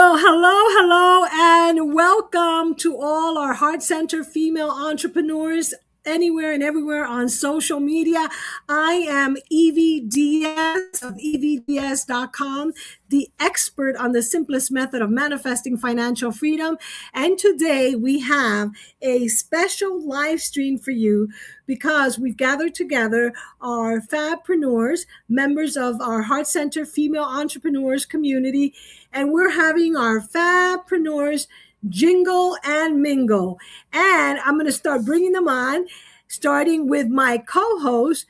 Well, hello, and welcome to all our heart center female entrepreneurs anywhere and everywhere on social media. I am Evie Diaz of evds.com, the expert on the simplest method of manifesting financial freedom. And today we have a special live stream for you because we've gathered together our FABpreneurs, members of our Heart Center Female Entrepreneurs community, and we're having our FABpreneurs Jingle and Mingle. And I'm going to start bringing them on, starting with my co-host,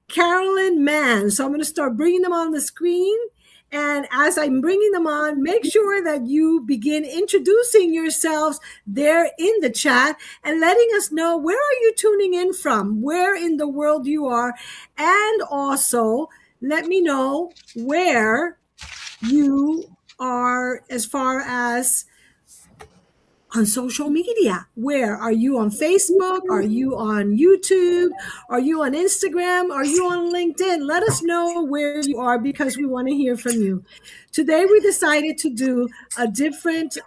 Carolyn Mann. So I'm going to start bringing them on the screen. And as I'm bringing them on, make sure that you begin introducing yourselves there in the chat and letting us know where are you tuning in from, where in the world you are. And also let me know where you are as far as on social media. Where are you? On Facebook? Are you on YouTube? Are you on Instagram? Are you on LinkedIn? Let us know where you are because we want to hear from you. Today we decided to do a different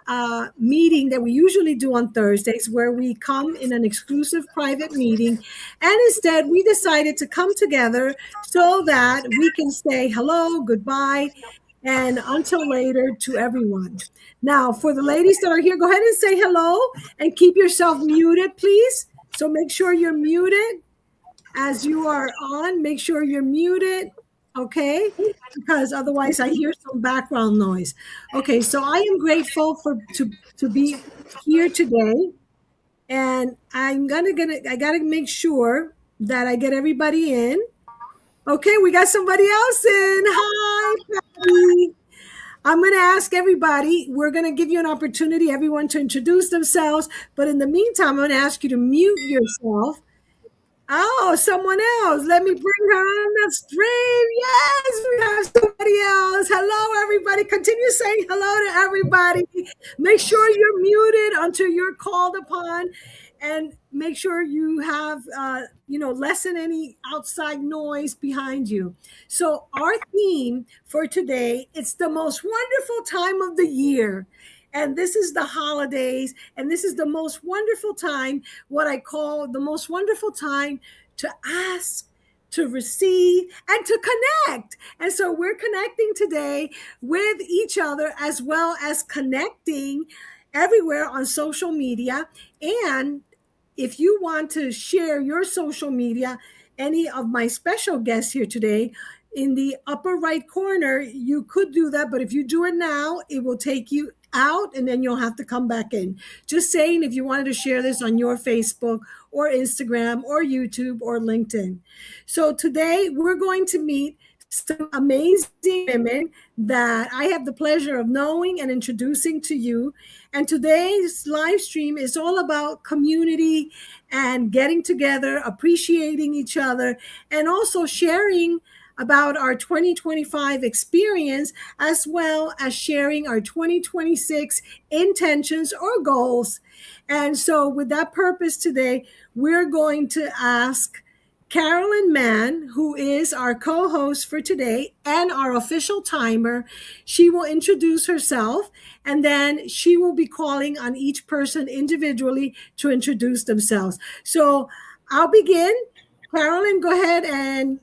meeting that we usually do on Thursdays, where we come in an exclusive private meeting, and instead we decided to come together so that we can say hello, goodbye, and until later to everyone. Now, for the ladies that are here, go ahead and say hello and keep yourself muted, please. So make sure you're muted as you are on. Make sure you're muted, okay? Because otherwise I hear some background noise. Okay, so I am grateful to be here today, and I gotta make sure that I get everybody in. Okay, we got somebody else in. Hi, Patty. I'm going to ask everybody, we're going to give you an opportunity, everyone, to introduce themselves. But in the meantime, I'm going to ask you to mute yourself. Oh, someone else. Let me bring her on the stream. Yes, we have somebody else. Hello, everybody. Continue saying hello to everybody. Make sure you're muted until you're called upon. And make sure you have, lessen any outside noise behind you. So our theme for today, it's the most wonderful time of the year. And this is the holidays. And this is the most wonderful time, what I call the most wonderful time to ask, to receive, and to connect. And so we're connecting today with each other, as well as connecting everywhere on social media. And if you want to share your social media, any of my special guests here today, in the upper right corner, you could do that. But if you do it now, it will take you out and then you'll have to come back in. Just saying, if you wanted to share this on your Facebook or Instagram or YouTube or LinkedIn. So today we're going to meet some amazing women that I have the pleasure of knowing and introducing to you. And today's live stream is all about community and getting together, appreciating each other, and also sharing about our 2025 experience, as well as sharing our 2026 intentions or goals. And so with that purpose today, we're going to ask Carolyn Mann, who is our co-host for today and our official timer. She will introduce herself, and then she will be calling on each person individually to introduce themselves. So I'll begin. Carolyn, go ahead and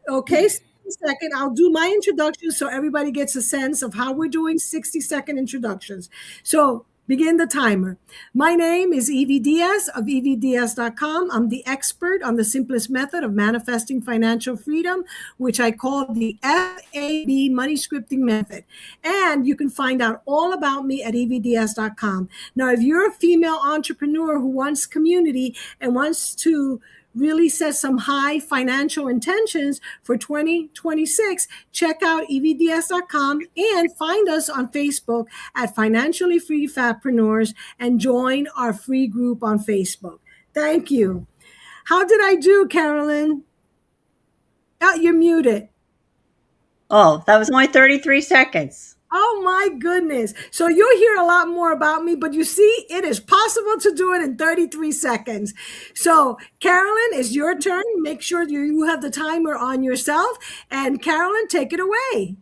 okay, 60 second. I'll do my introduction so everybody gets a sense of how we're doing 60-second introductions. So begin the timer. My name is Evie Diaz of evds.com. I'm the expert on the simplest method of manifesting financial freedom, which I call the FAB money scripting method. And you can find out all about me at evds.com. Now, if you're a female entrepreneur who wants community and wants to really set some high financial intentions for 2026, check out evds.com and find us on Facebook at Financially Free FABpreneurs and join our free group on Facebook. Thank you. How did I do, Carolyn? Oh, you're muted. Oh, that was only 33 seconds. Oh my goodness. So you'll hear a lot more about me, but you see, it is possible to do it in 33 seconds. So Carolyn, it's your turn. Make sure you have the timer on yourself. And Carolyn, take it away.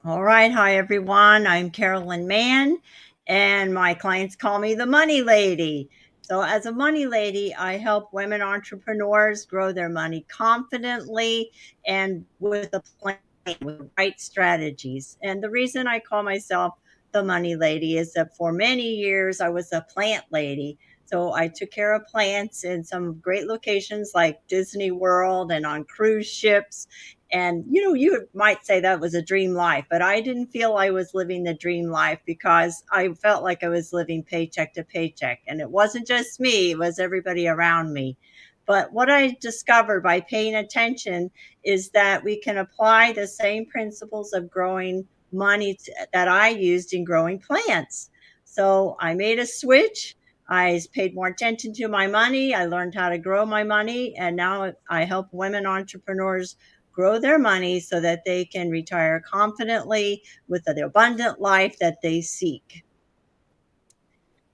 All right. Hi, everyone. I'm Carolyn Mann, and my clients call me the Money Lady. So, as a money lady, I help women entrepreneurs grow their money confidently and with a plan, with right strategies. And the reason I call myself the Money Lady is that for many years I was a plant lady. So, I took care of plants in some great locations like Disney World and on cruise ships. And, you might say that was a dream life, but I didn't feel I was living the dream life because I felt like I was living paycheck to paycheck. And it wasn't just me, it was everybody around me. But what I discovered by paying attention is that we can apply the same principles of growing money that I used in growing plants. So I made a switch. I paid more attention to my money. I learned how to grow my money. And now I help women entrepreneurs grow their money so that they can retire confidently with the abundant life that they seek.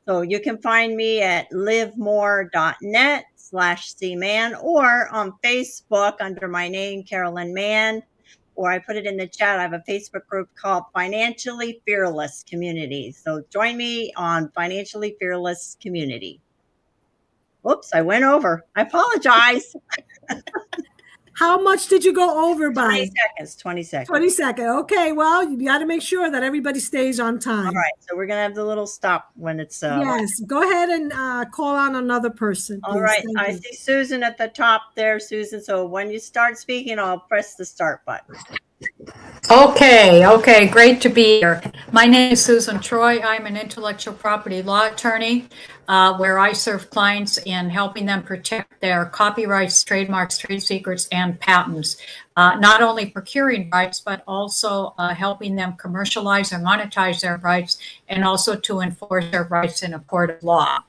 So you can find me at livemore.net/cman or on Facebook under my name, Carolyn Mann, or I put it in the chat. I have a Facebook group called Financially Fearless Community. So join me on Financially Fearless Community. Oops, I went over. I apologize. How much did you go over by? 20 seconds. 20 seconds. Okay, well, you got to make sure that everybody stays on time. All right, so we're going to have the little stop when it's... yes, go ahead and call on another person, please. All right, I see Susan at the top there, Susan. So when you start speaking, I'll press the start button. Okay, great to be here. My name is Susan Troy. I'm an intellectual property law attorney where I serve clients in helping them protect their copyrights, trademarks, trade secrets, and patents. Not only procuring rights, but also helping them commercialize or monetize their rights, and also to enforce their rights in a court of law.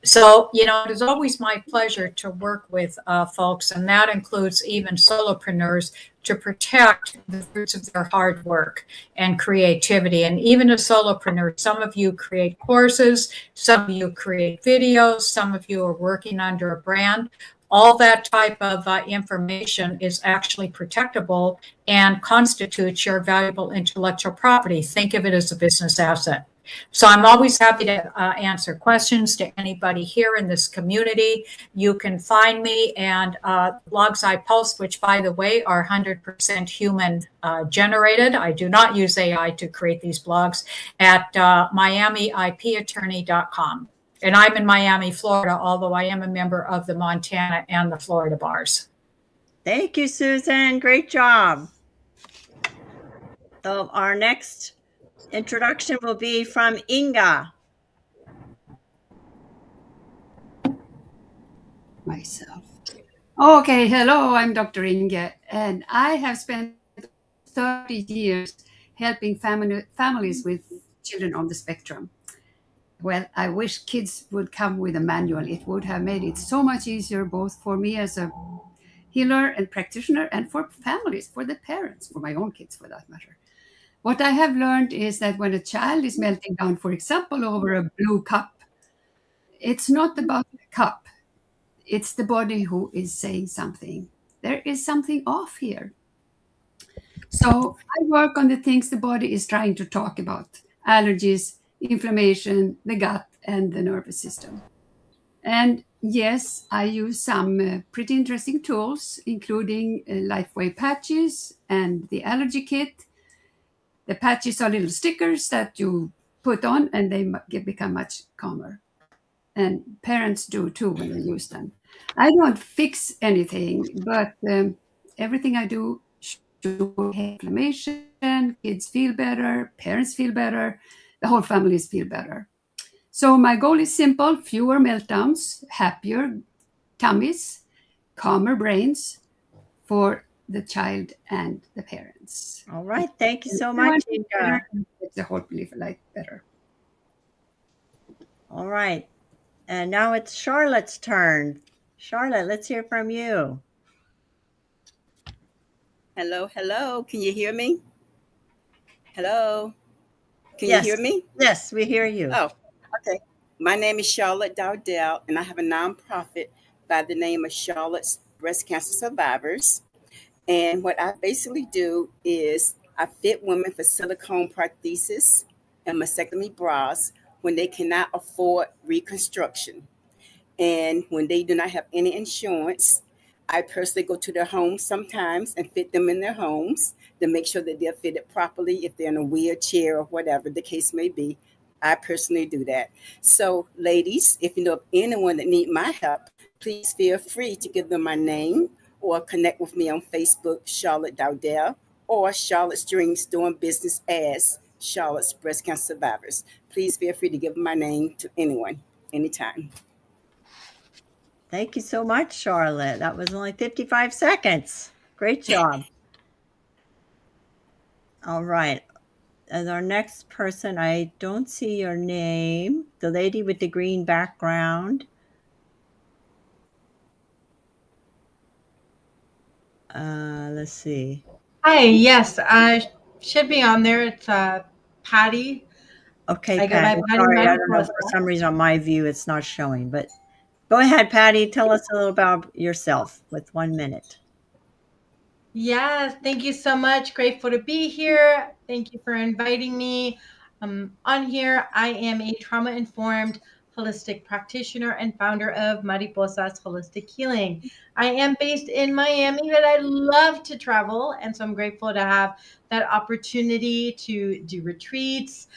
So, it is always my pleasure to work with folks, and that includes even solopreneurs, to protect the fruits of their hard work and creativity. And even as solopreneurs, some of you create courses, some of you create videos, some of you are working under a brand. All that type of information is actually protectable and constitutes your valuable intellectual property. Think of it as a business asset. So I'm always happy to answer questions to anybody here in this community. You can find me and blogs I post, which, by the way, are 100% human generated. I do not use AI to create these blogs, at miamiipattorney.com. And I'm in Miami, Florida, although I am a member of the Montana and the Florida bars. Thank you, Susan. Great job. So our next introduction will be from Inga. Myself. Okay, hello, I'm Dr. Inge, and I have spent 30 years helping families with children on the spectrum. Well, I wish kids would come with a manual. It would have made it so much easier, both for me as a healer and practitioner, and for families, for the parents, for my own kids for that matter. What I have learned is that when a child is melting down, for example, over a blue cup, it's not about the cup. It's the body who is saying something. There is something off here. So I work on the things the body is trying to talk about: allergies, inflammation, the gut, and the nervous system. And yes, I use some pretty interesting tools, including LifeWave patches and the allergy kit. The patches are little stickers that you put on, and they become much calmer. And parents do too when they use them. I don't fix anything, but everything I do should inflammation, kids feel better, parents feel better, the whole families feel better. So my goal is simple: fewer meltdowns, happier tummies, calmer brains for the child and the parents. All right, thank you so much, Inga. The whole life better. All right, and now it's Charlotte's turn. Charlotte, let's hear from you. Hello. Can you hear me? Hello. Can Yes. you hear me? Yes, we hear you. Oh, okay. My name is Charlotte Dowdell, and I have a nonprofit by the name of Charlotte's Breast Cancer Survivors. And what I basically do is I fit women for silicone prosthesis and mastectomy bras when they cannot afford reconstruction. And when they do not have any insurance, I personally go to their homes sometimes and fit them in their homes to make sure that they're fitted properly if they're in a wheelchair or whatever the case may be. I personally do that. So, ladies, if you know of anyone that need my help, please feel free to give them my name or connect with me on Facebook, Charlotte Dowdell, or Charlotte's Dreams doing business as Charlotte's Breast Cancer Survivors. Please feel free to give my name to anyone, anytime. Thank you so much, Charlotte. That was only 55 seconds. Great job. All right. As our next person, I don't see your name. The lady with the green background. Let's see. Hi, yes, I should be on there. It's Patty. Okay, I go by Patty. Patty Sorry, I don't know. Mariposa. For some reason on my view, it's not showing. But go ahead, Patty. Tell us a little about yourself with 1 minute. Yes, thank you so much. Grateful to be here. Thank you for inviting me on here. I am a trauma-informed holistic practitioner and founder of Mariposas Holistic Healing. I am based in Miami, but I love to travel, and so I'm grateful to have that opportunity to do retreats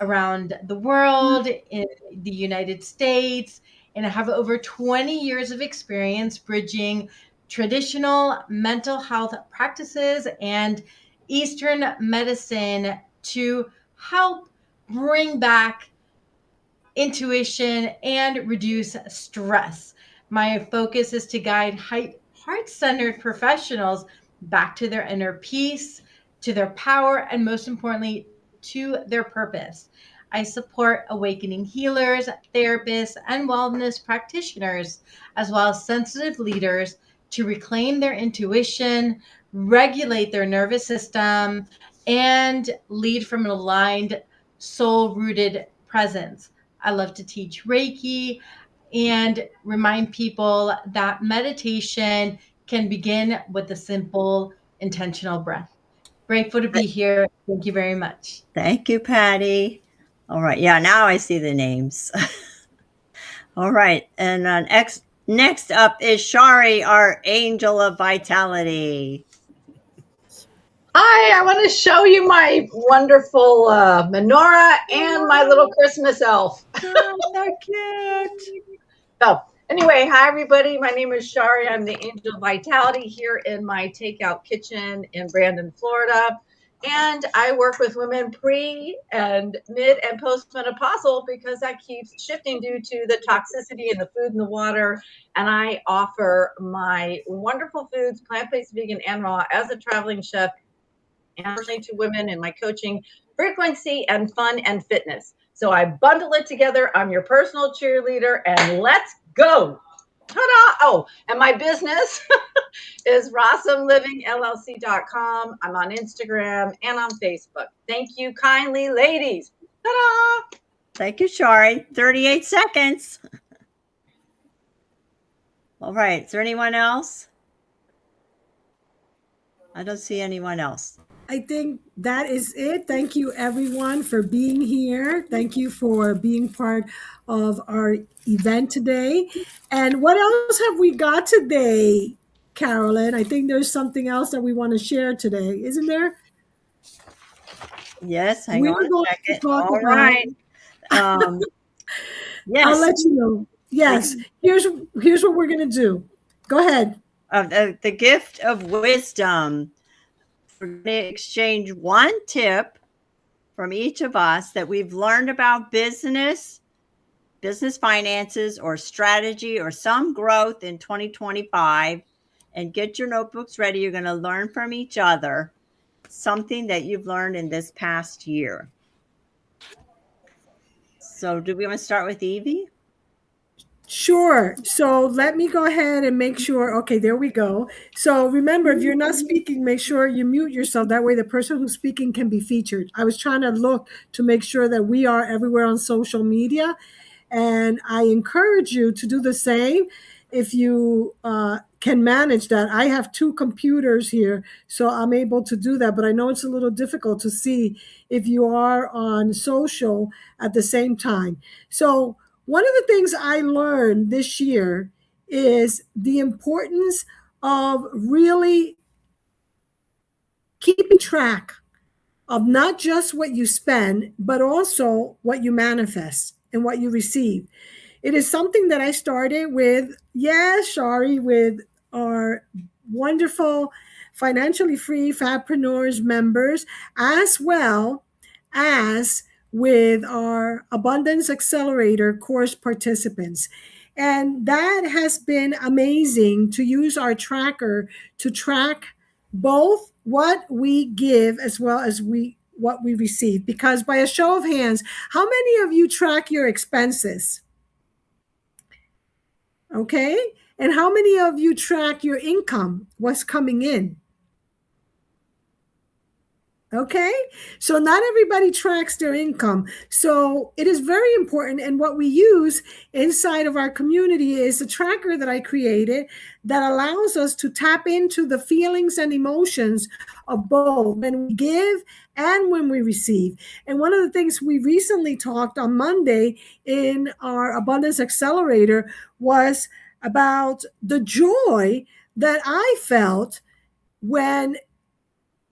around the world, in the United States, and I have over 20 years of experience bridging traditional mental health practices and Eastern medicine to help bring back intuition and reduce stress. My focus is to guide heart-centered professionals back to their inner peace, to their power, and most importantly, to their purpose. I support awakening healers, therapists, and wellness practitioners, as well as sensitive leaders to reclaim their intuition, regulate their nervous system, and lead from an aligned, soul-rooted presence. I love to teach Reiki and remind people that meditation can begin with a simple, intentional breath. Grateful to be here. Thank you very much. Thank you, Patty. All right. Yeah, now I see the names. All right. And next up is Shari, our angel of vitality. Hi, I want to show you my wonderful menorah and my little Christmas elf. Oh, so cute. So anyway, hi everybody. My name is Shari. I'm the angel of vitality here in my takeout kitchen in Brandon, Florida. And I work with women pre and mid and post-menopausal because that keeps shifting due to the toxicity in the food and the water. And I offer my wonderful foods, plant-based, vegan, and raw, as a traveling chef, and to women in my coaching, frequency and fun and fitness. So I bundle it together. I'm your personal cheerleader, and let's go. Ta-da! Oh, and my business is RossumLivingLLC.com. I'm on Instagram and on Facebook. Thank you kindly, ladies. Ta-da! Thank you, Shari. 38 seconds. All right. Is there anyone else? I don't see anyone else. I think that is it. Thank you, everyone, for being here. Thank you for being part of our event today. And what else have we got today, Carolyn? I think there's something else that we want to share today, isn't there? Yes, hang We're on going a to second. talk All about- right. Yes. I'll let you know. Yes. Here's what we're going to do. Go ahead. The gift of wisdom. We're going to exchange one tip from each of us that we've learned about business finances, or strategy, or some growth in 2025. And get your notebooks ready. You're going to learn from each other something that you've learned in this past year. So do we want to start with Evie? Sure. So let me go ahead and make sure. Okay, there we go. So remember, if you're not speaking, make sure you mute yourself. That way the person who's speaking can be featured. I was trying to look to make sure that we are everywhere on social media. And I encourage you to do the same. If you can manage that. I have two computers here, so I'm able to do that, but I know it's a little difficult to see if you are on social at the same time. So one of the things I learned this year is the importance of really keeping track of not just what you spend, but also what you manifest and what you receive. It is something that I started with, Shari, with our wonderful financially free FABpreneurs members, as well as with our Abundance Accelerator course participants. And that has been amazing to use our tracker to track both what we give as well as what we receive. Because by a show of hands, how many of you track your expenses? Okay. And how many of you track your income, what's coming in? Okay. So not everybody tracks their income. So it is very important. And what we use inside of our community is a tracker that I created that allows us to tap into the feelings and emotions of both when we give and when we receive. And one of the things we recently talked on Monday in our Abundance Accelerator was about the joy that I felt when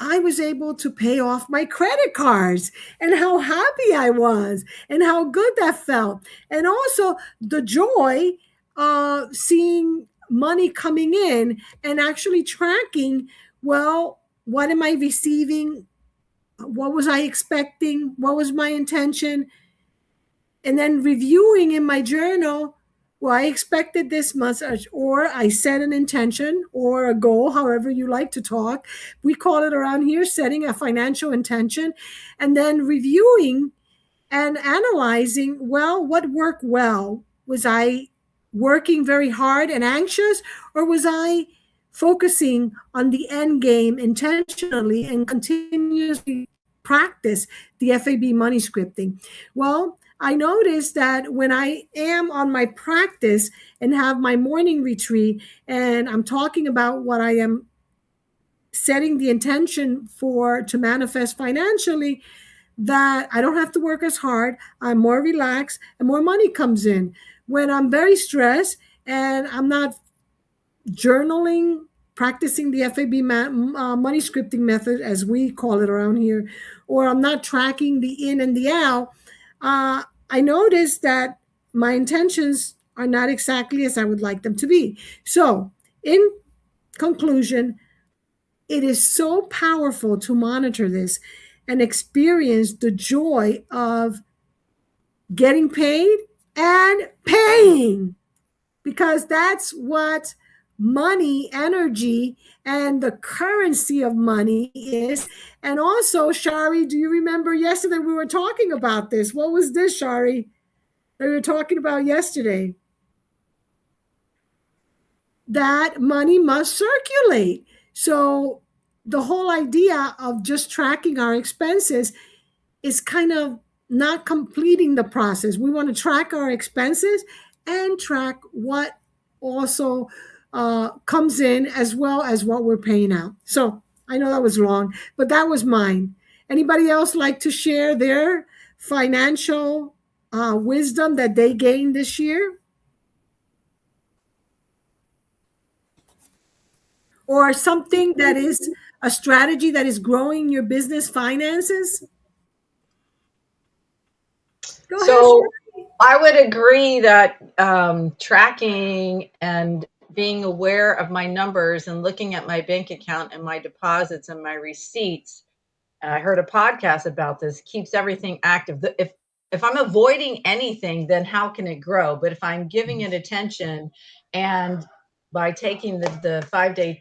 I was able to pay off my credit cards, and how happy I was and how good that felt. And also the joy of seeing money coming in and actually tracking, well, what am I receiving? What was I expecting? What was my intention? And then reviewing in my journal, well, I expected this much, or I set an intention or a goal, however you like to talk. We call it around here setting a financial intention, and then reviewing and analyzing, well, what worked well? Was I working very hard and anxious, or was I focusing on the end game intentionally and continuously practice the FAB money scripting? Well, I noticed that when I am on my practice and have my morning retreat and I'm talking about what I am setting the intention for to manifest financially, that I don't have to work as hard, I'm more relaxed, and more money comes in. When I'm very stressed and I'm not journaling, practicing the FAB money scripting method, as we call it around here, or I'm not tracking the in and the out, I noticed that my intentions are not exactly as I would like them to be. So, in conclusion, it is so powerful to monitor this and experience the joy of getting paid and paying, because that's what money, energy, and the currency of money is. And also, Shari, do you remember yesterday we were talking about this? What was this, Shari, that we were talking about yesterday? That money must circulate. So the whole idea of just tracking our expenses is kind of not completing the process. We want to track our expenses and track what also comes in, as well as what we're paying out. So I know that was long, but that was mine. Anybody else like to share their financial wisdom that they gained this year? Or something that is a strategy that is growing your business finances? Go ahead. So I would agree that tracking and being aware of my numbers and looking at my bank account and my deposits and my receipts, and I heard a podcast about this, keeps everything active. If I'm avoiding anything, then how can it grow? But if I'm giving it attention, and by taking the 5-day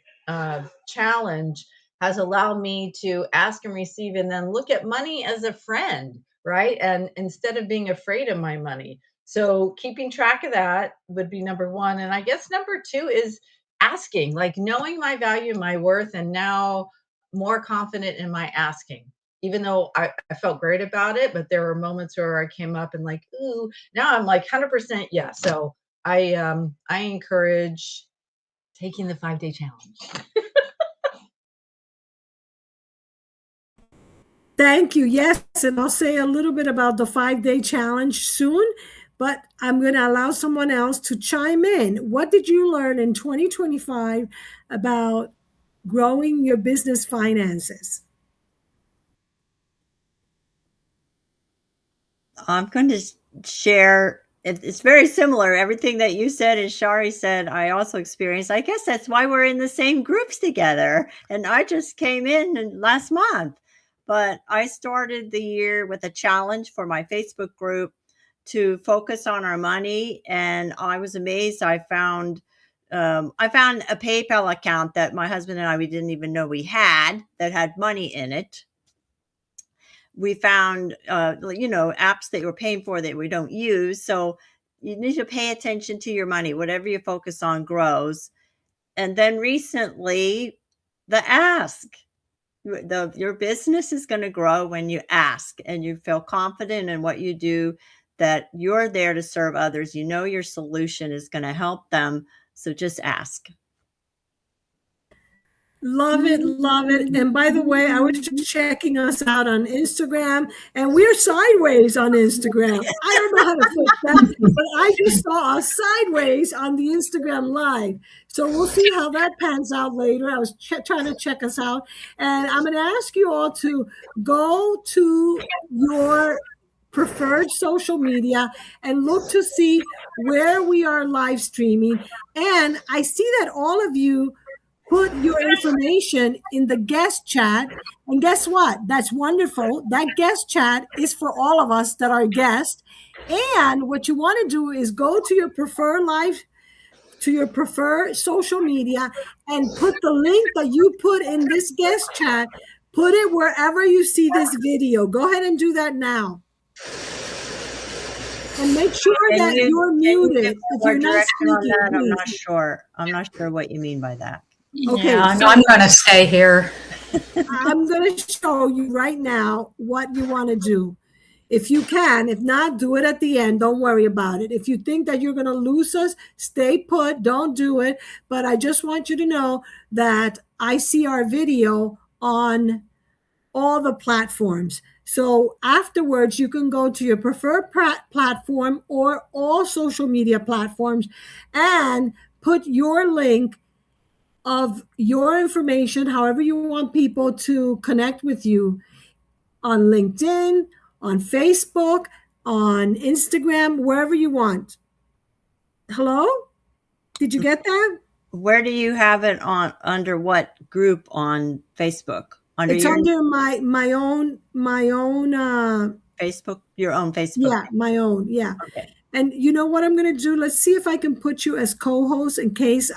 challenge has allowed me to ask and receive, and then look at money as a friend, right? And instead of being afraid of my money. So keeping track of that would be number one. And I guess number two is asking, like knowing my value, my worth, and now more confident in my asking. Even though I felt great about it, but there were moments where I came up and like, ooh, now I'm like 100% yes. So I encourage taking the 5-day challenge. Thank you. Yes, and I'll say a little bit about the 5-day challenge soon, but I'm going to allow someone else to chime in. What did you learn in 2025 about growing your business finances? I'm going to share. It's very similar. Everything that you said and Shari said, I also experienced. I guess that's why we're in the same groups together. And I just came in last month. But I started the year with a challenge for my Facebook group to focus on our money. And I was amazed. I found a PayPal account that my husband and we didn't even know we had that had money in it. We found, apps that we're paying for that we don't use. So you need to pay attention to your money. Whatever you focus on grows. And then recently, the ask. Your business is going to grow when you ask and you feel confident in what you do, that you're there to serve others. You know your solution is going to help them. So just ask. Love it, love it. And by the way, I was just checking us out on Instagram, and we're sideways on Instagram. I don't know how to fix that, but I just saw us sideways on the Instagram live. So we'll see how that pans out later. I was trying to check us out. And I'm going to ask you all to go to your preferred social media and look to see where we are live streaming. And I see that all of you put your information in the guest chat. And guess what? That's wonderful. That guest chat is for all of us that are guests. And what you want to do is go to your preferred social media and put the link that you put in this guest chat, put it wherever you see this video. Go ahead and do that now. And make sure that you're muted. If you're not speaking, I'm not sure what you mean by that. Okay, yeah, so I'm going to stay here. I'm going to show you right now what you want to do. If you can, if not, do it at the end. Don't worry about it. If you think that you're going to lose us, stay put. Don't do it. But I just want you to know that I see our video on all the platforms. So afterwards, you can go to your preferred platform or all social media platforms and put your link of your information, however you want people to connect with you, on LinkedIn, on Facebook, on Instagram, wherever you want. Hello? Did you get that? Where do you have it on? Under what group on Facebook? It's under my own Facebook, your own Facebook. Yeah, my own. Yeah. Okay. And you know what I'm going to do? Let's see if I can put you as co-host in case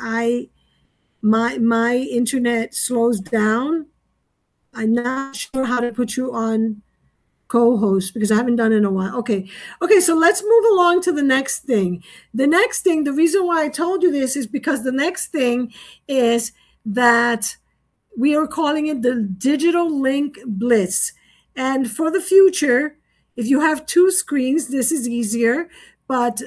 my internet slows down. I'm not sure how to put you on co-host because I haven't done it in a while. Okay, so let's move along to the next thing. The next thing, the reason why I told you this is because the next thing is that we are calling it the Digital Link Blitz. And for the future, if you have 2 screens, this is easier. But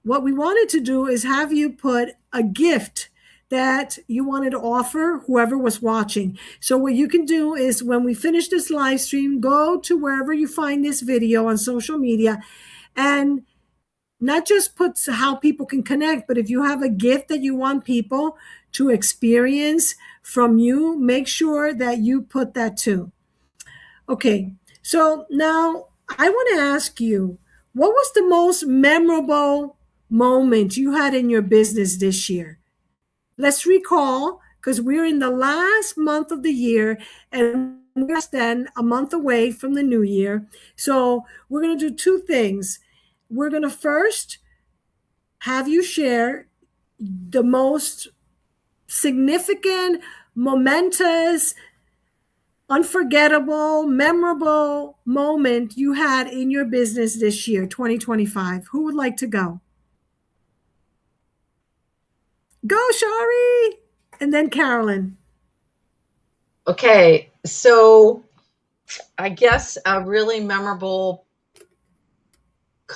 what we wanted to do is have you put a gift that you wanted to offer whoever was watching. So what you can do is when we finish this live stream, go to wherever you find this video on social media and not just put how people can connect, but if you have a gift that you want people to experience from you, make sure that you put that too. Okay, so now I want to ask you, what was the most memorable moment you had in your business this year? Let's recall, because we're in the last month of the year and we're less than a month away from the new year. So we're going to do 2 things. We're going to first have you share the most significant, momentous, unforgettable, memorable moment you had in your business this year, 2025. Who would like to go? Go, Shari. And then Carolyn. Okay, so I guess a really memorable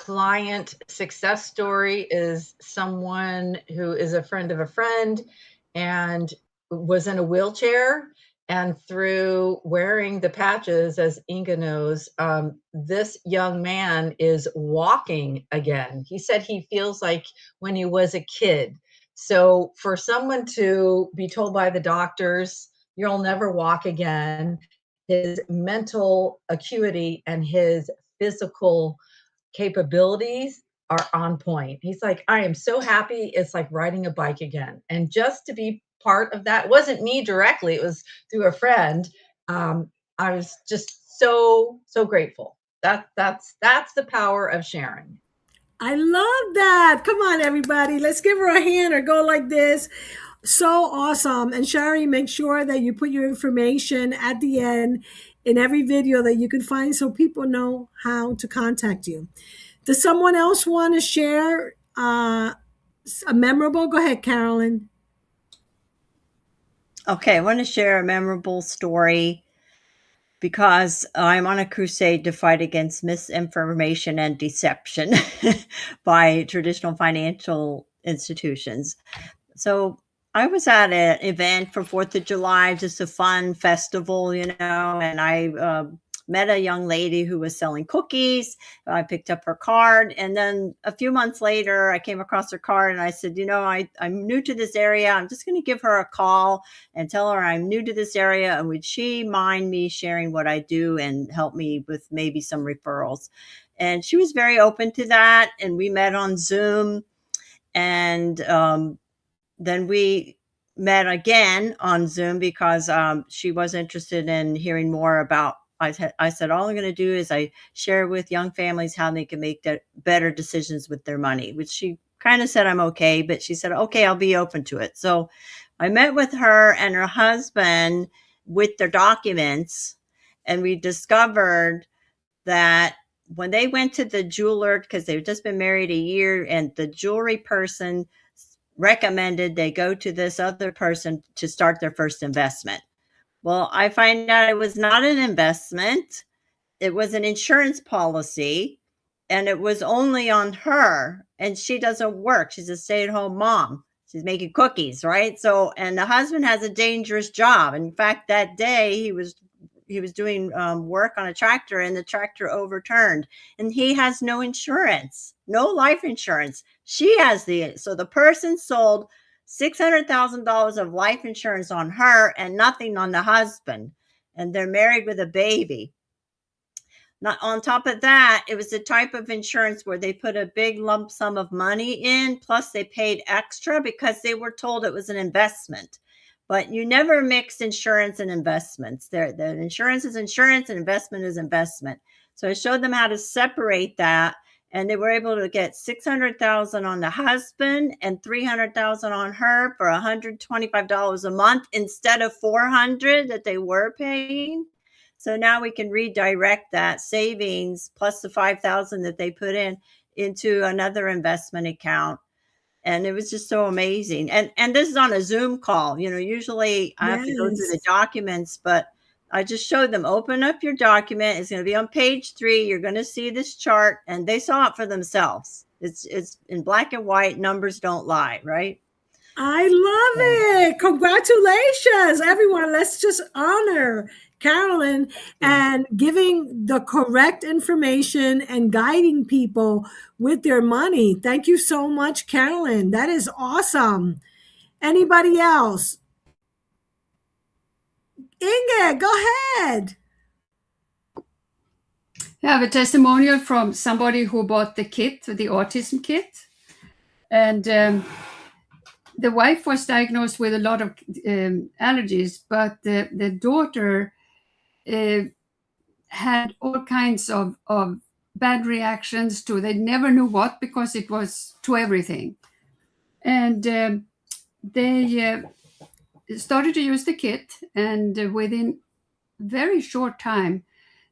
client success story is someone who is a friend of a friend and was in a wheelchair. And through wearing the patches, as Inga knows, this young man is walking again. He said he feels like when he was a kid. So for someone to be told by the doctors, you'll never walk again, his mental acuity and his physical capabilities are on point. He's like, I am so happy. It's like riding a bike again. And just to be part of that, wasn't me directly, it was through a friend. I was just so grateful. That's the power of sharing. I love that. Come on, everybody. Let's give her a hand or go like this. So awesome. And Shari, make sure that you put your information at the end in every video that you can find so people know how to contact you. Does someone else want to share a memorable? Go ahead, Carolyn. Okay, I want to share a memorable story because I'm on a crusade to fight against misinformation and deception by traditional financial institutions. So I was at an event for 4th of July, just a fun festival, you know, and I met a young lady who was selling cookies. I picked up her card. And then a few months later, I came across her card and I said, you know, I'm new to this area. I'm just going to give her a call and tell her I'm new to this area. And would she mind me sharing what I do and help me with maybe some referrals? And she was very open to that. And we met on Zoom. And then we met again on Zoom because she was interested in hearing more about. I said, all I'm going to do is I share with young families how they can make better decisions with their money, which she kind of said I'm okay, but she said, okay, I'll be open to it. So I met with her and her husband with their documents, and we discovered that when they went to the jeweler, because they've just been married a year, and the jewelry person recommended they go to this other person to start their first investment. Well, I find out it was not an investment. It was an insurance policy, and it was only on her, and she doesn't work. She's a stay-at-home mom. She's making cookies, right? So, and the husband has a dangerous job. In fact, that day he was doing work on a tractor, and the tractor overturned, and he has no insurance, no life insurance. She has so the person sold $600,000 of life insurance on her and nothing on the husband. And they're married with a baby. Not on top of that, it was the type of insurance where they put a big lump sum of money in, plus they paid extra because they were told it was an investment. But you never mix insurance and investments. The insurance is insurance and investment is investment. So I showed them how to separate that. And they were able to get $600,000 on the husband and $300,000 on her for $125 a month instead of $400 that they were paying. So now we can redirect that savings plus the $5,000 that they put in into another investment account. And it was just so amazing. And this is on a Zoom call. You know, usually I have to go through the documents, but I just showed them, open up your document. It's going to be on page 3. You're going to see this chart, and they saw it for themselves. It's in black and white. Numbers don't lie, right? I love it. Congratulations, everyone. Let's just honor Carolyn and giving the correct information and guiding people with their money. Thank you so much, Carolyn. That is awesome. Anybody else? Inge, go ahead. I have a testimonial from somebody who bought the kit, the autism kit. And the wife was diagnosed with a lot of allergies, but the daughter had all kinds of bad reactions to, they never knew what, because it was to everything. And they started to use the kit, and within very short time,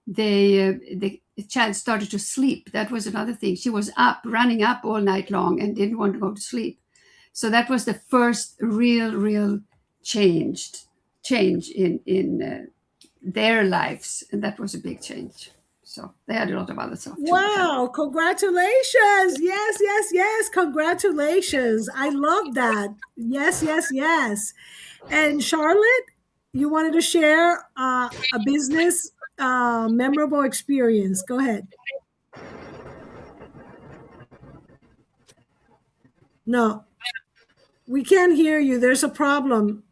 the child started to sleep. That was another thing. She was running up all night long and didn't want to go to sleep. So that was the first real change in their lives, and that was a big change. So they had a lot of other stuff too. Wow, congratulations. Yes, yes, yes. Congratulations. I love that. Yes, yes, yes. And Charlotte, you wanted to share a business memorable experience. Go ahead. No, we can't hear you. There's a problem.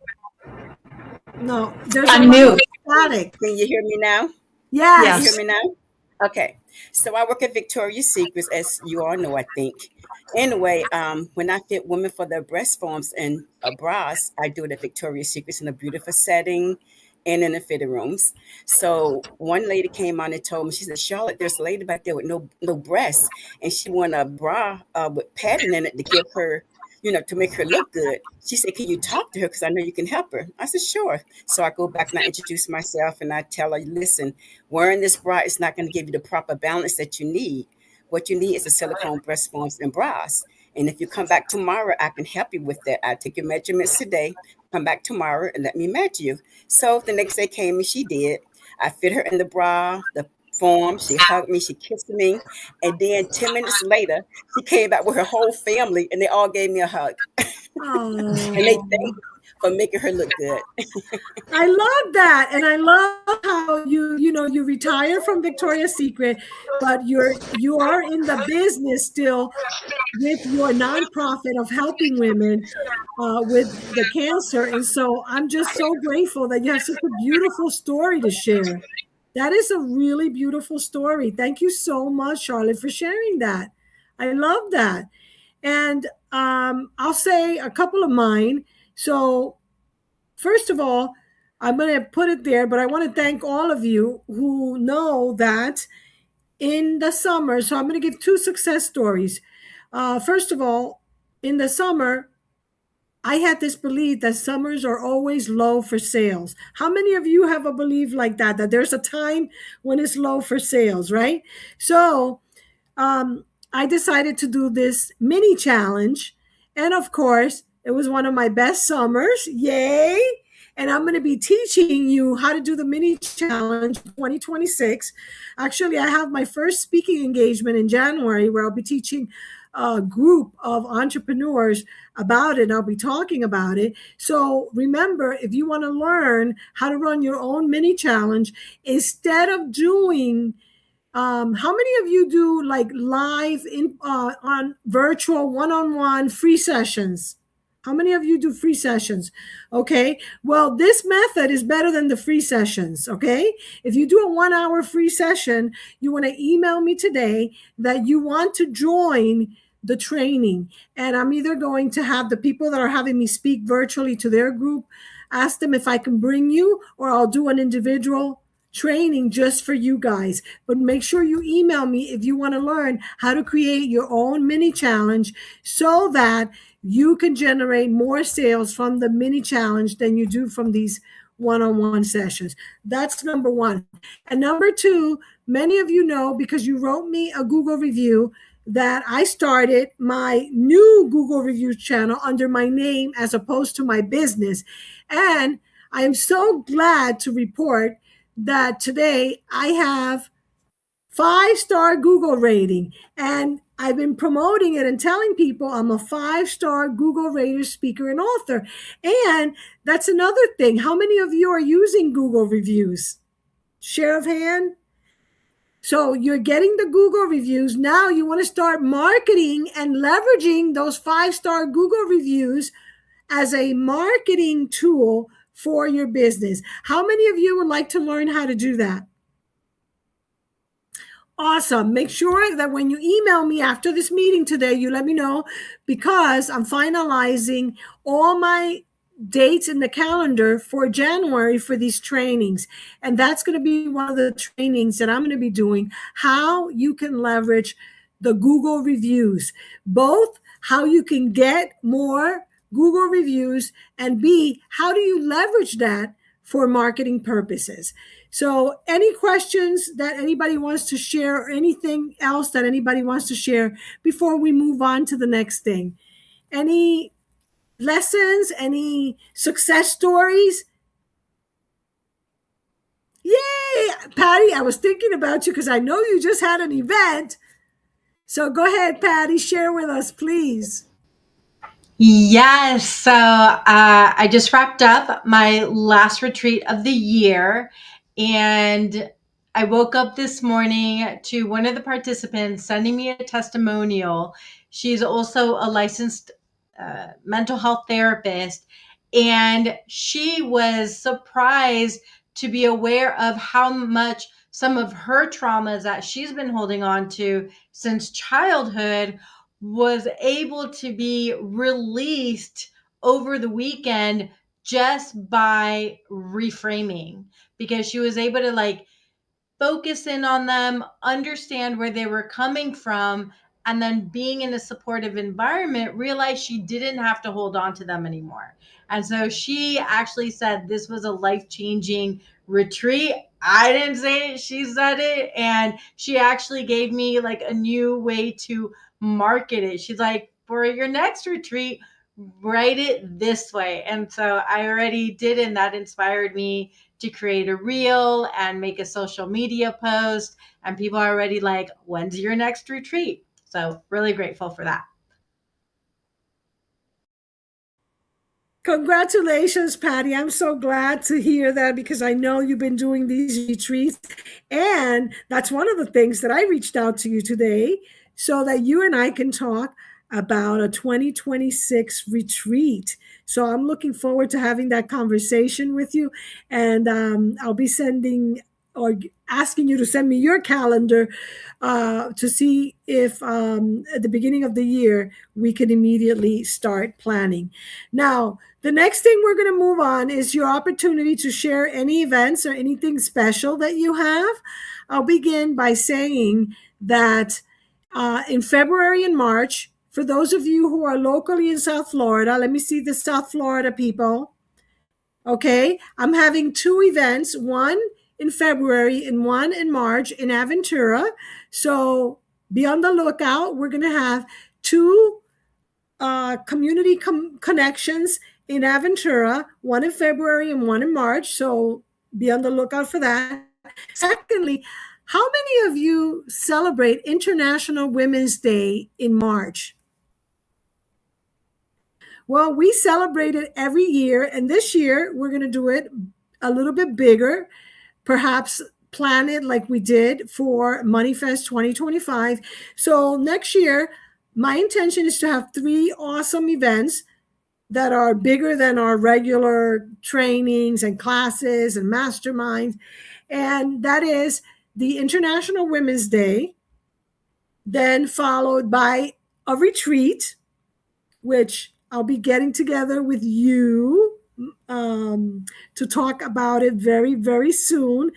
No, there's a lot of static. Can you hear me now? Yes. Can you hear me now? Okay. So I work at Victoria's Secrets, as you all know, I think. Anyway, when I fit women for their breast forms and bras, I do it at Victoria's Secrets in a beautiful setting and in the fitting rooms. So one lady came on and told me, she said, Charlotte, there's a lady back there with no breasts, and she wanted a bra with padding in it to give her, to make her look good. She said, can you talk to her? Because I know you can help her. I said, sure. So I go back and I introduce myself and I tell her, listen, wearing this bra is not going to give you the proper balance that you need. What you need is a silicone breast forms and bras. And if you come back tomorrow, I can help you with that. I'll take your measurements today, come back tomorrow and let me match you. So the next day came and she did. I fit her in the bra, the form. She hugged me, she kissed me. And then 10 minutes later, she came back with her whole family and they all gave me a hug. And they thanked me for making her look good. I love that. And I love how you retire from Victoria's Secret, but you are in the business still with your nonprofit of helping women with the cancer. And so I'm just so grateful that you have such a beautiful story to share. That is a really beautiful story. Thank you so much, Charlotte, for sharing that. I love that. And I'll say a couple of mine. So first of all, I'm going to put it there, but I want to thank all of you who know that in the summer, so I'm going to give two success stories. First of all, in the summer, I had this belief that summers are always low for sales. How many of you have a belief like that there's a time when it's low for sales, right? So I decided to do this mini challenge. And of course, it was one of my best summers. Yay! And I'm going to be teaching you how to do the mini challenge 2026. Actually, I have my first speaking engagement in January where I'll be teaching a group of entrepreneurs about it. I'll be talking about it. So remember, if you want to learn how to run your own mini challenge, instead of doing how many of you do like live on virtual one-on-one free sessions? How many of you do free sessions? Okay. Well, this method is better than the free sessions. Okay. If you do a 1 hour free session, you want to email me today that you want to join the training. And I'm either going to have the people that are having me speak virtually to their group, ask them if I can bring you, or I'll do an individual training just for you guys. But make sure you email me if you want to learn how to create your own mini challenge so that you can generate more sales from the mini challenge than you do from these one-on-one sessions. That's number one. And number two, many of you know, because you wrote me a Google review, that I started my new Google review channel under my name as opposed to my business. And I am so glad to report that today I have 5-star Google rating, and I've been promoting it and telling people I'm a 5-star Google rated speaker and author. And that's another thing. How many of you are using Google reviews? Share of hand. So you're getting the Google reviews. Now you want to start marketing and leveraging those 5-star Google reviews as a marketing tool for your business. How many of you would like to learn how to do that? Awesome. Make sure that when you email me after this meeting today, you let me know, because I'm finalizing all my dates in the calendar for January for these trainings. And that's going to be one of the trainings that I'm going to be doing, how you can leverage the Google reviews, both how you can get more Google reviews, and B, how do you leverage that for marketing purposes? So any questions that anybody wants to share, or anything else that anybody wants to share before we move on to the next thing? Any lessons, any success stories? Yay! Patty, I was thinking about you because I know you just had an event. So go ahead, Patty, share with us, please. Yes. So I just wrapped up my last retreat of the year, and I woke up this morning to one of the participants sending me a testimonial. She's also a licensed mental health therapist, and she was surprised to be aware of how much some of her traumas that she's been holding on to since childhood was able to be released over the weekend just by reframing, because she was able to like focus in on them, understand where they were coming from, and then being in a supportive environment, realize she didn't have to hold on to them anymore. And so she actually said this was a life-changing retreat. I didn't say it, she said it. And she actually gave me like a new way to market it. She's like, for your next retreat, write it this way. And so I already did, and that inspired me to create a reel and make a social media post. And people are already like, when's your next retreat? So really grateful for that. Congratulations, Patty. I'm so glad to hear that because I know you've been doing these retreats. And that's one of the things that I reached out to you today so that you and I can talk about a 2026 retreat. So I'm looking forward to having that conversation with you. And I'll be sending or asking you to send me your calendar to see if at the beginning of the year we can immediately start planning. Now, the next thing we're going to move on is your opportunity to share any events or anything special that you have. I'll begin by saying that in February and March, for those of you who are locally in South Florida, let me see the South Florida people. Okay, I'm having two events, one in February and one in March in Aventura. So be on the lookout. We're going to have two community connections in Aventura, one in February and one in March. So be on the lookout for that. Secondly, how many of you celebrate International Women's Day in March? Well, we celebrate it every year, and this year we're going to do it a little bit bigger, perhaps plan it like we did for MoneyFest 2025. So next year, my intention is to have 3 awesome events that are bigger than our regular trainings and classes and masterminds. And that is the International Women's Day, then followed by a retreat, which I'll be getting together with you to talk about it very, very soon,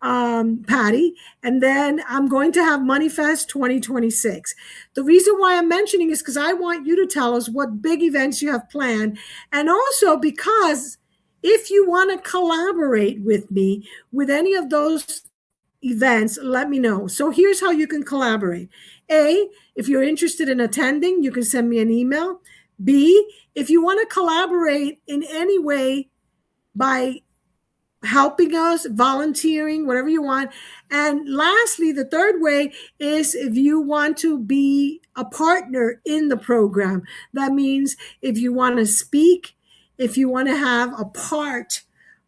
Patty. And then I'm going to have MoneyFest 2026. The reason why I'm mentioning is because I want you to tell us what big events you have planned. And also because if you want to collaborate with me with any of those events, let me know. So here's how you can collaborate. A, if you're interested in attending, you can send me an email. B, if you want to collaborate in any way by helping us, volunteering, whatever you want. And lastly, the third way is if you want to be a partner in the program. That means if you want to speak, if you want to have a part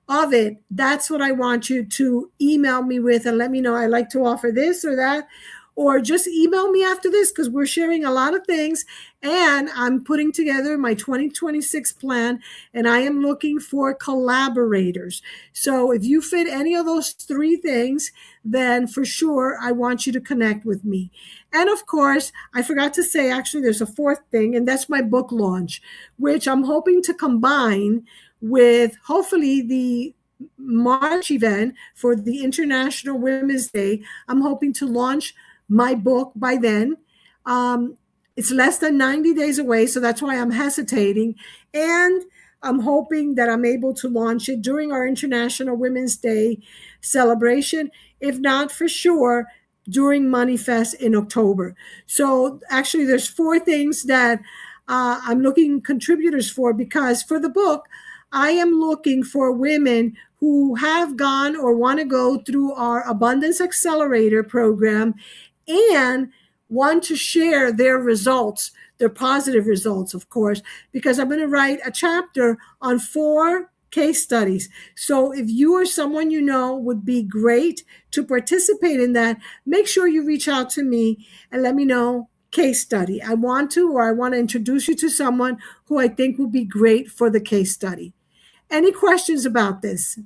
of it, that's what I want you to email me with and let me know. I'd like to offer this or that. Or just email me after this because we're sharing a lot of things and I'm putting together my 2026 plan and I am looking for collaborators. So if you fit any of those 3 things, then for sure, I want you to connect with me. And of course, I forgot to say, actually, there's a 4th thing, and that's my book launch, which I'm hoping to combine with hopefully the March event for the International Women's Day. I'm hoping to launch my book by then. It's less than 90 days away, so that's why I'm hesitating. And I'm hoping that I'm able to launch it during our International Women's Day celebration, if not for sure during MoneyFest in October. So actually there's 4 things that I'm looking contributors for, because for the book, I am looking for women who have gone or want to go through our Abundance Accelerator program and want to share their results, their positive results, of course, because I'm going to write a chapter on 4 case studies. So if you or someone you know would be great to participate in that, make sure you reach out to me and let me know case study. I want to introduce you to someone who I think will be great for the case study. Any questions about this?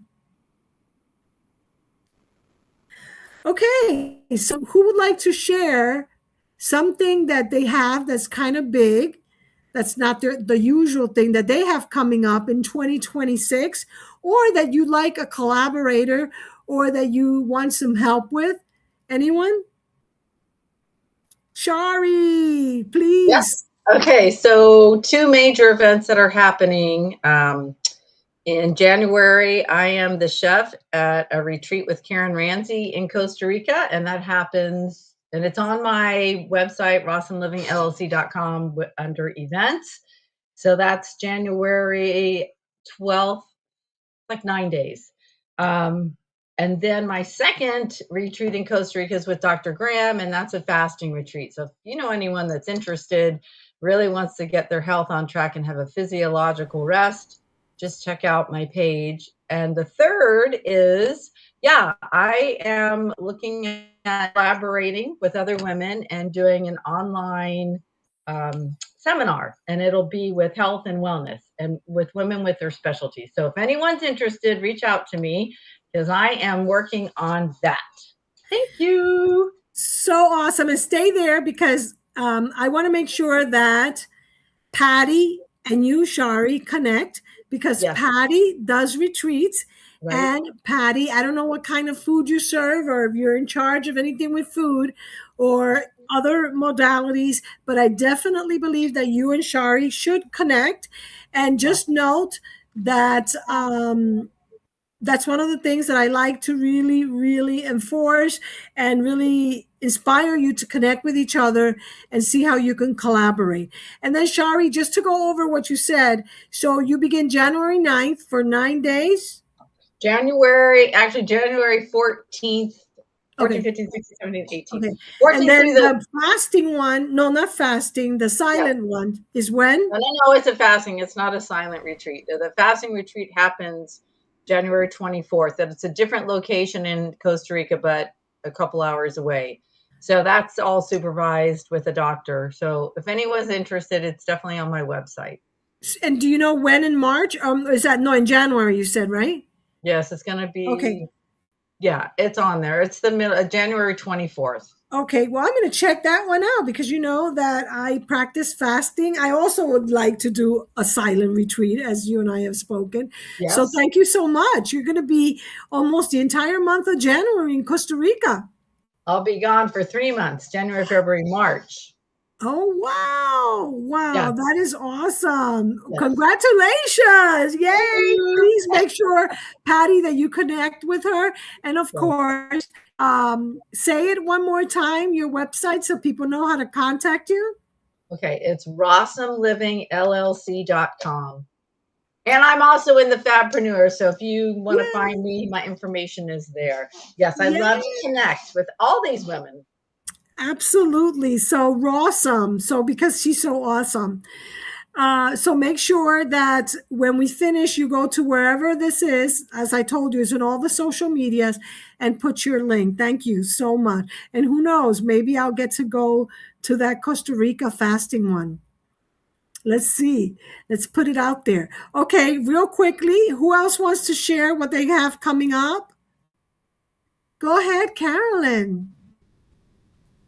Okay, so who would like to share something that they have that's kind of big, that's not the usual thing that they have coming up in 2026, or that you like a collaborator or that you want some help with? Anyone? Shari, please. Yes. Okay, so 2 major events that are happening. In January, I am the chef at a retreat with Karen Ramsey in Costa Rica, and that happens, and it's on my website, rossandlivingllc.com, under events. So that's January 12th, like 9 days. And then my second retreat in Costa Rica is with Dr. Graham, and that's a fasting retreat. So if you know anyone that's interested, really wants to get their health on track and have a physiological rest, just check out my page. And the third is, I am looking at collaborating with other women and doing an online seminar, and it'll be with health and wellness and with women with their specialty. So if anyone's interested, reach out to me because I am working on that. Thank you. So awesome. And stay there because I want to make sure that Patty and you, Shari, connect because Yes. Patty does retreats. Right. And Patty, I don't know what kind of food you serve or if you're in charge of anything with food or other modalities, but I definitely believe that you and Shari should connect. And just note that that's one of the things that I like to really, really enforce and really inspire you to connect with each other and see how you can collaborate. And then Shari, just to go over what you said. So you begin January 9th for 9 days? January 14th, 14, Okay. 15, 16, 17, 18. Okay. 14 And then through the fasting one, no, not fasting, the silent one is when? No, it's a fasting. It's not a silent retreat. The fasting retreat happens January 24th. And it's a different location in Costa Rica, but a couple hours away. So that's all supervised with a doctor. So if anyone's interested, it's definitely on my website. And do you know when in March? Is that, no, in January you said, right? Yes, it's going to be. Okay. Yeah, it's on there. It's the middle of January 24th. Okay, well, I'm going to check that one out because you know that I practice fasting. I also would like to do a silent retreat, as you and I have spoken. Yes. So thank you so much. You're going to be almost the entire month of January in Costa Rica. I'll be gone for 3 months, January, February, March. Oh, wow. Wow. Yeah. That is awesome. Yes. Congratulations. Yay. Please make sure, Patty, that you connect with her. And of course, say it one more time, your website, so people know how to contact you. Okay. It's rossumlivingllc.com. And I'm also in the FABpreneur. So if you want to find me, my information is there. Yes. I love to connect with all these women. Absolutely. So Rossum. So because she's so awesome. So make sure that when we finish, you go to wherever this is. As I told you, it's in all the social medias and put your link. Thank you so much. And who knows, maybe I'll get to go to that Costa Rica fasting one. Let's see. Let's put it out there. Okay, real quickly, who else wants to share what they have coming up? Go ahead, Carolyn.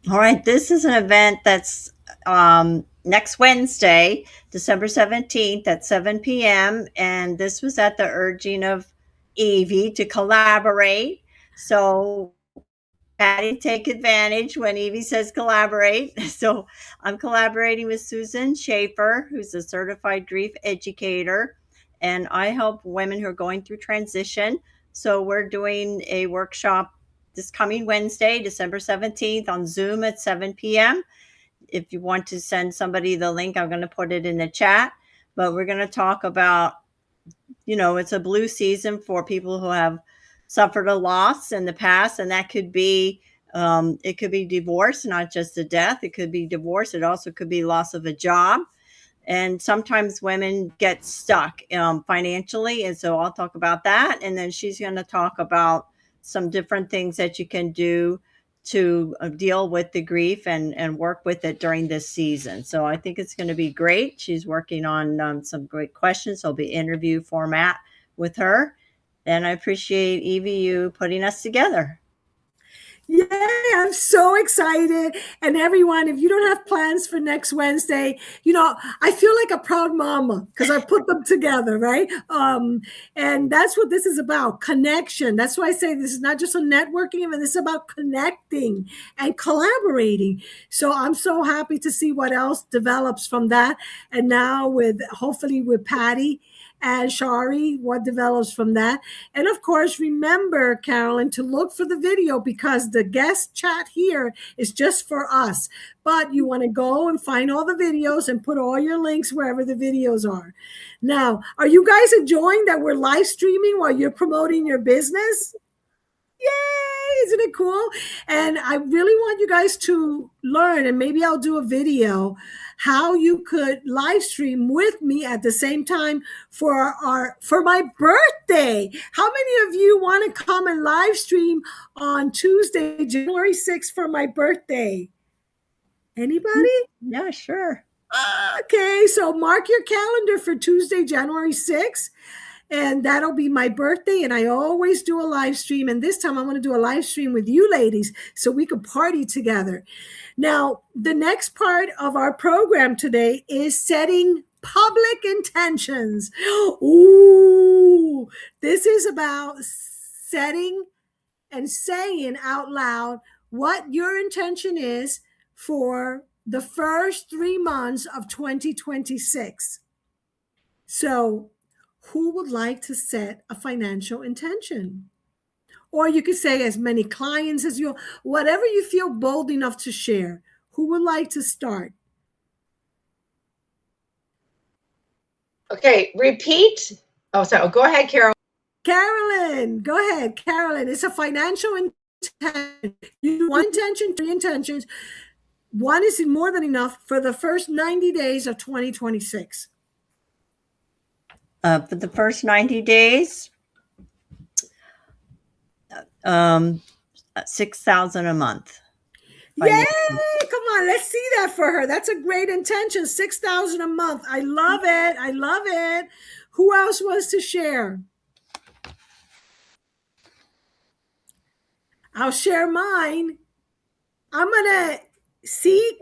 All right, this is an event that's next Wednesday, December 17th at 7 p.m. And this was at the urging of Evie to collaborate. So Patty, take advantage when Evie says collaborate. So I'm collaborating with Susan Schaefer, who's a certified grief educator. And I help women who are going through transition. So we're doing a workshop this coming Wednesday, December 17th on Zoom at 7 p.m. If you want to send somebody the link, I'm going to put it in the chat. But we're going to talk about it's a blue season for people who have suffered a loss in the past, and that could be it could be divorce, not just a death. It could be divorce. It also could be loss of a job. And sometimes women get stuck financially. And so I'll talk about that. And then she's going to talk about some different things that you can do to deal with the grief and work with it during this season. So I think it's going to be great. She's working on some great questions. There'll be interview format with her. And I appreciate Evie, you putting us together. Yay, I'm so excited. And everyone, if you don't have plans for next Wednesday, I feel like a proud mama because I put them together, right? And that's what this is about, connection. That's why I say this is not just a networking event, this is about connecting and collaborating. So I'm so happy to see what else develops from that. And now hopefully with Patty and Shari, what develops from that. And of course, remember, Carolyn, to look for the video because the guest chat here is just for us. But you want to go and find all the videos and put all your links wherever the videos are. Now, are you guys enjoying that we're live streaming while you're promoting your business? Yay! Isn't it cool? And I really want you guys to learn, and maybe I'll do a video, how you could live stream with me at the same time for my birthday. How many of you want to come and live stream on Tuesday, January 6th for my birthday? Anybody? Yeah, sure. Okay, so mark your calendar for Tuesday, January 6th. And that'll be my birthday. And I always do a live stream. And this time I'm going to do a live stream with you ladies so we could party together. Now, the next part of our program today is setting public intentions. Ooh, this is about setting and saying out loud what your intention is for the first 3 months of 2026. So, who would like to set a financial intention? Or you could say as many clients as whatever you feel bold enough to share. Who would like to start? Okay, repeat. Oh, sorry. Go ahead, Carol. Carolyn, go ahead. Carolyn, it's a financial intention. You do one intention, 3 intentions. One is more than enough for the first 90 days of 2026. For the first 90 days, $6,000 a month. Yay! Come on, let's see that for her. That's a great intention. $6,000 a month. I love it. I love it. Who else wants to share? I'll share mine. I'm gonna see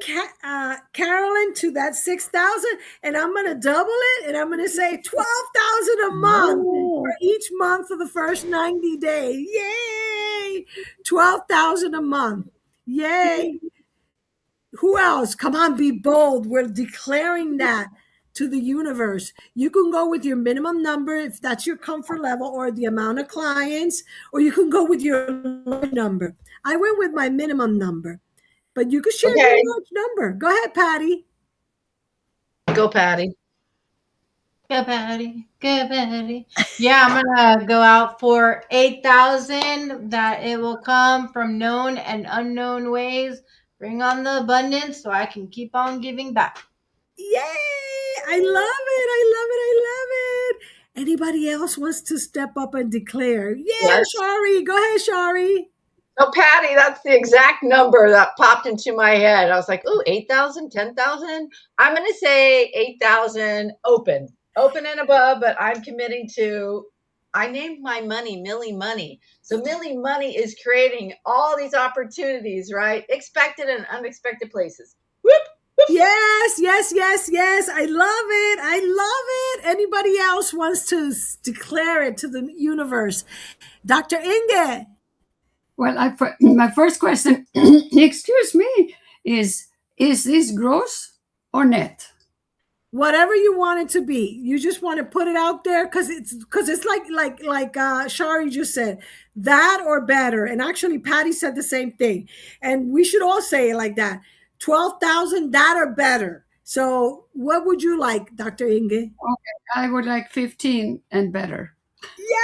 Carolyn to that 6,000, and I'm gonna double it, and I'm gonna say 12,000 a month for each month for the first 90 days. Yay! 12,000 a month. Yay! Who else? Come on, be bold. We're declaring that to the universe. You can go with your minimum number if that's your comfort level or the amount of clients, or you can go with your number. I went with my minimum number. But you can share your large number. Go ahead, Patty. Go, Patty. Go, Patty. Go, Patty. Yeah, I'm going to go out for 8,000, that it will come from known and unknown ways. Bring on the abundance so I can keep on giving back. Yay! I love it. I love it. I love it. Anybody else wants to step up and declare? Yeah, yes. Shari. Go ahead, Shari. No, Patty, that's the exact number that popped into my head. I was like, ooh, 8,000, 10,000. I'm going to say 8,000 open and above, but I'm committing to, I named my money Millie Money. So Millie Money is creating all these opportunities, right? Expected and unexpected places. Whoop. Yes, yes, yes, yes. I love it. I love it. Anybody else wants to declare it to the universe? Dr. Inge. Well, my first question, excuse me, is this gross or net? Whatever you want it to be. You just want to put it out there because it's like Shari just said, that or better. And actually, Patty said the same thing. And we should all say it like that. 12,000, that or better. So what would you like, Dr. Inge? Okay, I would like 15 and better. Yeah,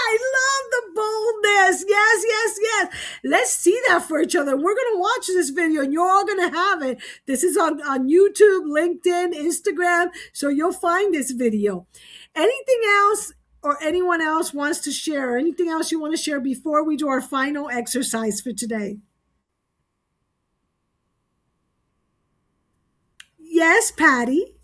I love the boldness. Yes, yes, yes. Let's see that for each other. We're going to watch this video and you're all going to have it. This is on YouTube, LinkedIn, Instagram. So you'll find this video. Anything else or anyone else wants to share? Anything else you want to share before we do our final exercise for today? Yes, Patty.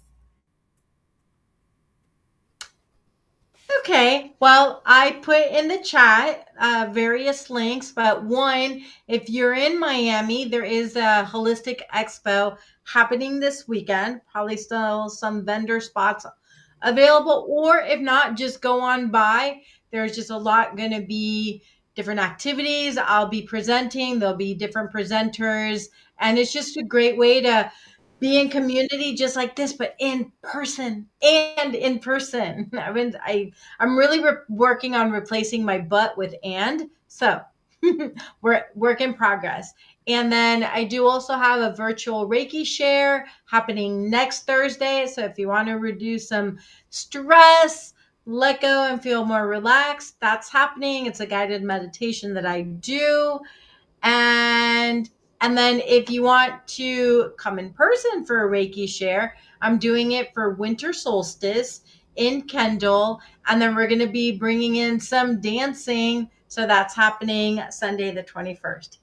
Okay, well, I put in the chat various links, but one, if you're in Miami, there is a Holistic Expo happening this weekend. Probably still some vendor spots available, or if not, just go on by. There's just a lot going to be different activities. I'll be presenting, there'll be different presenters, and it's just a great way to be in community just like this, but in person and in person. I'm really working on replacing my butt with and. So we're work in progress. And then I do also have a virtual Reiki share happening next Thursday. So if you want to reduce some stress, let go and feel more relaxed, that's happening. It's a guided meditation that I do. And then if you want to come in person for a Reiki share, I'm doing it for winter solstice in Kendall. And then we're going to be bringing in some dancing. So that's happening Sunday, the 21st.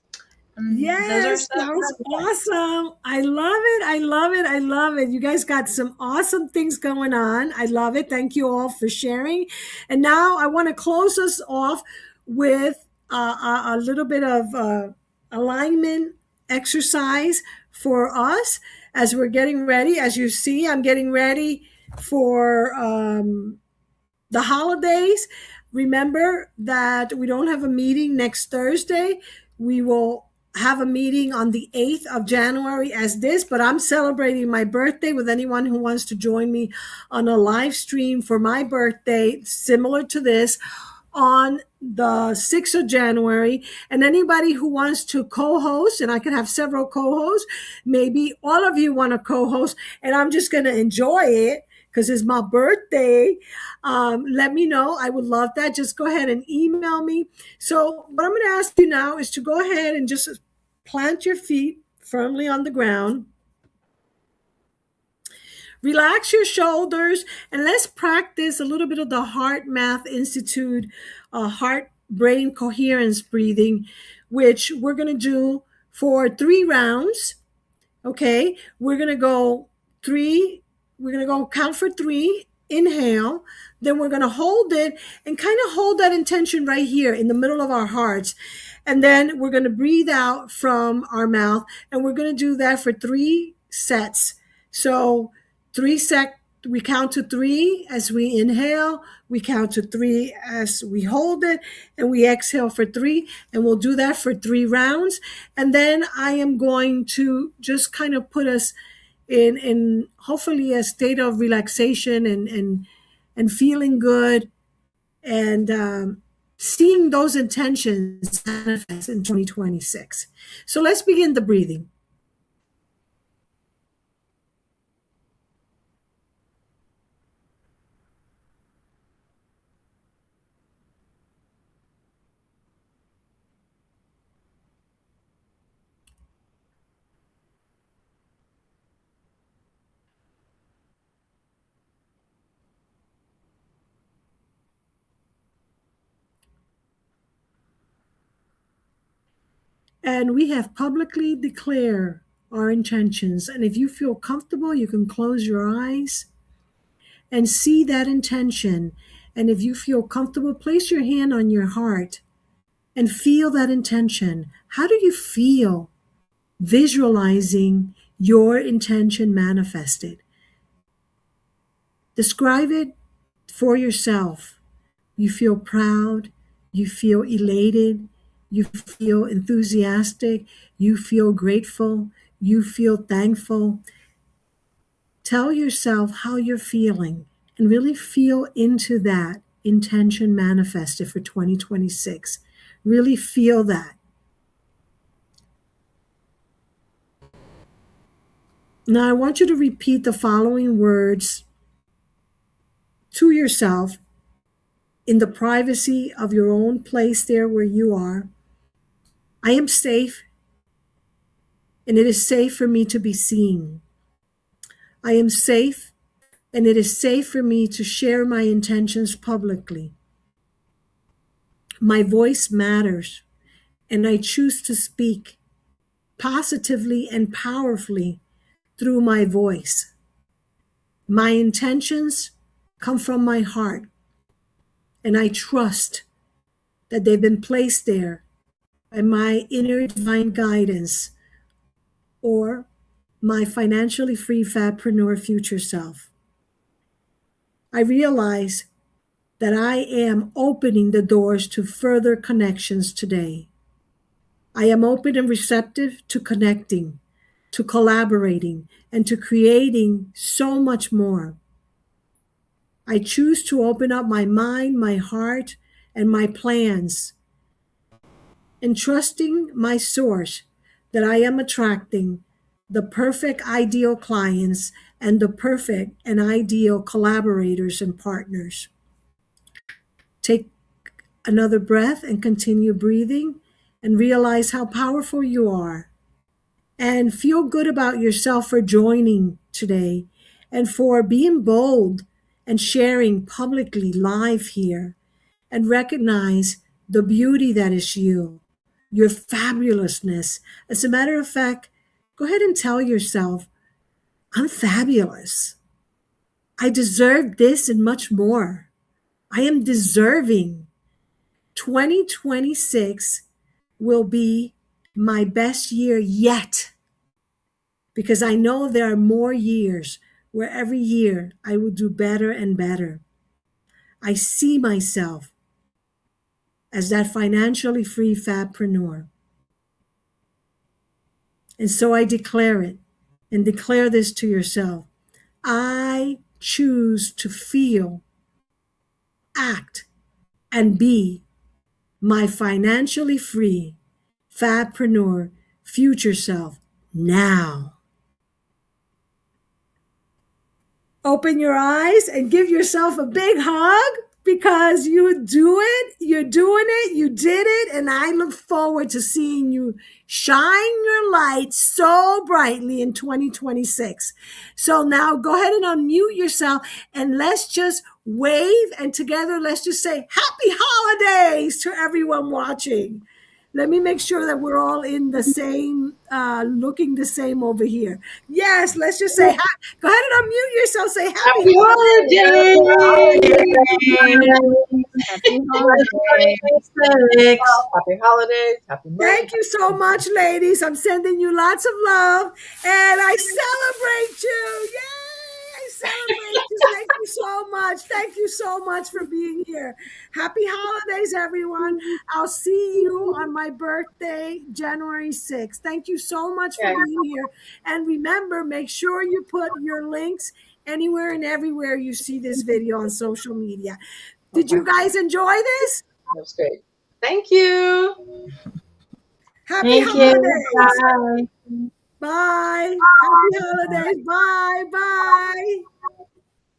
Yes, sounds awesome. I love it. I love it. I love it. You guys got some awesome things going on. I love it. Thank you all for sharing. And now I want to close us off with a little bit of alignment exercise for us as we're getting ready. As you see, I'm getting ready for the holidays. Remember that we don't have a meeting next Thursday. We will have a meeting on the 8th of January as this, but I'm celebrating my birthday with anyone who wants to join me on a live stream for my birthday, similar to this, on the 6th of January. And anybody who wants to co-host, and I can have several co-hosts, maybe all of you want to co-host, and I'm just going to enjoy it because it's my birthday. Let me know. I would love that. Just go ahead and email me. So what I'm going to ask you now is to go ahead and just plant your feet firmly on the ground. Relax your shoulders, and let's practice a little bit of the Heart Math Institute heart brain coherence breathing, which we're going to do for 3 rounds. Okay, we're going to go count for 3, inhale, then we're going to hold it and kind of hold that intention right here in the middle of our hearts. And then we're going to breathe out from our mouth, and we're going to do that for 3 sets. So we count to 3 as we inhale, we count to 3 as we hold it, and we exhale for 3, and we'll do that for 3 rounds. And then I am going to just kind of put us in hopefully a state of relaxation and feeling good, and seeing those intentions manifest in 2026. So let's begin the breathing. And we have publicly declared our intentions. And if you feel comfortable, you can close your eyes and see that intention. And if you feel comfortable, place your hand on your heart and feel that intention. How do you feel visualizing your intention manifested? Describe it for yourself. You feel proud, you feel elated, you feel enthusiastic, you feel grateful, you feel thankful. Tell yourself how you're feeling and really feel into that intention manifested for 2026. Really feel that. Now I want you to repeat the following words to yourself in the privacy of your own place there where you are. I am safe, and it is safe for me to be seen. I am safe, and it is safe for me to share my intentions publicly. My voice matters, and I choose to speak positively and powerfully through my voice. My intentions come from my heart, and I trust that they've been placed there by my inner divine guidance or my financially free FABpreneur future self. I realize that I am opening the doors to further connections today. I am open and receptive to connecting, to collaborating, and to creating so much more. I choose to open up my mind, my heart, and my plans, and trusting my source that I am attracting the perfect ideal clients and the perfect and ideal collaborators and partners. Take another breath and continue breathing and realize how powerful you are. And feel good about yourself for joining today and for being bold and sharing publicly live here. And recognize the beauty that is you, your fabulousness. As a matter of fact, go ahead and tell yourself, I'm fabulous. I deserve this and much more. I am deserving. 2026 will be my best year yet, because I know there are more years where every year I will do better and better. I see myself as that financially free FABpreneur. And so I declare it, and declare this to yourself. I choose to feel, act, and be my financially free FABpreneur future self now. Open your eyes and give yourself a big hug, because you do it, you're doing it, you did it, and I look forward to seeing you shine your light so brightly in 2026. So now go ahead and unmute yourself and let's just wave, and together let's just say happy holidays to everyone watching. Let me make sure that we're all in the same, looking the same over here. Yes, let's just say, go ahead and unmute yourself. Say happy holidays. Happy holidays. Happy holidays. Happy birthday. Thank you so much, ladies. I'm sending you lots of love, and I celebrate you. Yay! I celebrate you. Thank you so much. Thank you so much for being here. Happy holidays, everyone. I'll see you on my birthday, January 6th. Thank you so much for being here. And remember, make sure you put your links anywhere and everywhere you see this video on social media. Did you guys enjoy this? That's great. Thank you. Happy Thank holidays. you. Bye. Bye. Happy holidays. Bye. Bye.